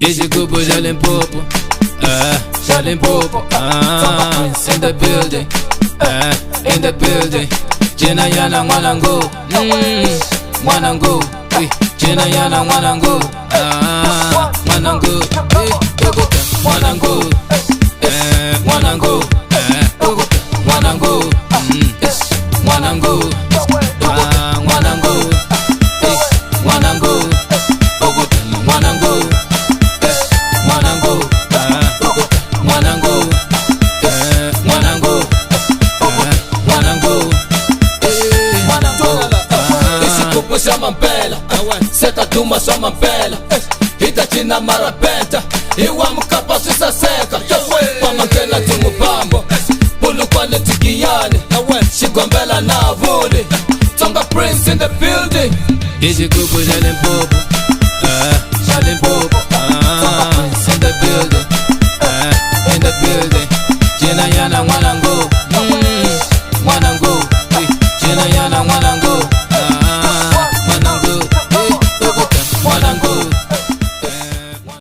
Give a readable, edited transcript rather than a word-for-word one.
Isigubu Jalimpopo, Jalimpopo, in the building, in the building. Jena yana mwanangu, mwanangu, jena yana mwanangu, mwanangu, mwanangu, mwanangu, mwanangu, mwanangu, mwanangu, mwanangu, mwanangu, mwanangu, mwanangu, mwanangu, isikupu shama mpela seta tuma shama mpela itachina marapenta iwa mkapa sisa seka pamankela tumupambo pulukwane tikiyane shigombela na vuli Tonga Prince in the building. Isikupu Jalimpopo, Jalimpopo, in the building.